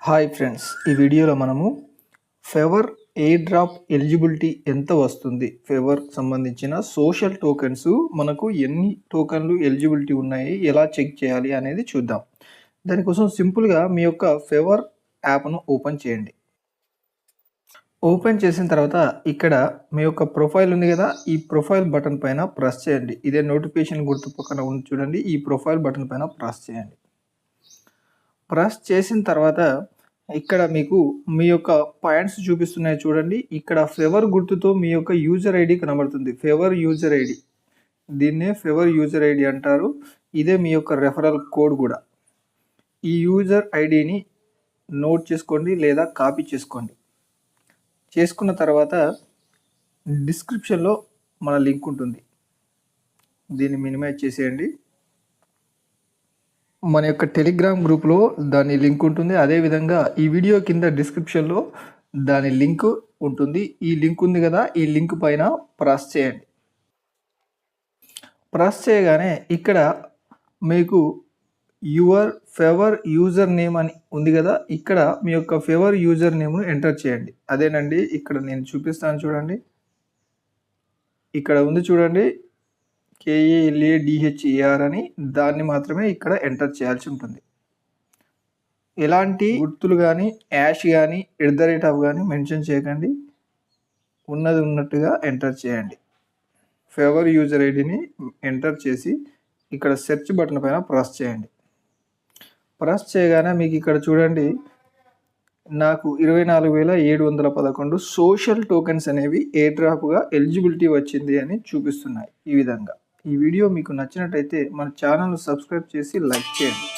Hi friends, ఈ వీడియోలో మనము ఫేవర్ ఎయిర్ డ్రాప్ ఎలిజిబిలిటీ ఎంత వస్తుంది, ఫేవర్ సంబంధించిన సోషల్ టోకెన్స్ మనకు ఎన్ని టోకెన్లు ఎలిజిబిలిటీ ఉన్నాయి, ఎలా చెక్ చేయాలి అనేది చూద్దాం. దానికోసం సింపుల్గా మీ యొక్క ఫేవర్ యాప్ను ఓపెన్ చేయండి. ఓపెన్ చేసిన తర్వాత ఇక్కడ మీ యొక్క ప్రొఫైల్ ఉంది కదా, ఈ ప్రొఫైల్ బటన్ పైన ప్రెస్ చేయండి. ఇదే నోటిఫికేషన్ గుర్తు పక్కన ఉంది చూడండి, ఈ ప్రొఫైల్ బటన్ పైన ప్రెస్ చేయండి. ప్రెస్ చేసిన తర్వాత ఇక్కడ మీకు మీ యొక్క పాయింట్స్ చూపిస్తున్నాయి చూడండి. ఇక్కడ ఫేవర్ గుర్తుతో మీ యొక్క యూజర్ ఐడి కనబడుతుంది, ఫేవర్ యూజర్ ఐడి. దీన్నే ఫేవర్ యూజర్ ఐడి అంటారు. ఇదే మీ యొక్క రెఫరల్ కోడ్ కూడా. ఈ యూజర్ ఐడిని నోట్ చేసుకోండి లేదా కాపీ చేసుకోండి. చేసుకున్న తర్వాత డిస్క్రిప్షన్లో మన లింక్ ఉంటుంది, దీన్ని మినిమైజ్ చేసేయండి. మన యొక్క టెలిగ్రామ్ గ్రూప్లో దాని లింక్ ఉంటుంది. అదేవిధంగా ఈ వీడియో కింద డిస్క్రిప్షన్లో దాని లింక్ ఉంటుంది. ఈ లింక్ ఉంది కదా, ఈ లింక్ పైన ప్రెస్ చేయండి. ప్రెస్ చేయగానే ఇక్కడ మీకు యువర్ ఫేవర్ యూజర్ నేమ్ అని ఉంది కదా, ఇక్కడ మీ యొక్క ఫేవర్ యూజర్ నేమ్ను ఎంటర్ చేయండి. అదేనండి, ఇక్కడ నేను చూపిస్తాను చూడండి. ఇక్కడ ఉంది చూడండి, KALADHER అని, దాన్ని మాత్రమే ఇక్కడ ఎంటర్ చేయాల్సి ఉంటుంది. ఎలాంటి గుర్తులు కానీ యాష్ కానీ @ కానీ మెన్షన్ చేయకండి, ఉన్నది ఉన్నట్టుగా ఎంటర్ చేయండి. ఫేవర్ యూజర్ ఐడిని ఎంటర్ చేసి ఇక్కడ సెర్చ్ బటన్ పైన ప్రెస్ చేయండి. ప్రెస్ చేయగానే మీకు ఇక్కడ చూడండి, నాకు 24,711 సోషల్ టోకెన్స్ అనేవి ఎయిర్ డ్రాప్గా ఎలిజిబిలిటీ వచ్చింది అని చూపిస్తున్నాయి. ఈ విధంగా ఈ వీడియో మీకు నచ్చినట్టయితే మన ఛానల్ను సబ్స్క్రైబ్ చేసి లైక్ చేయండి.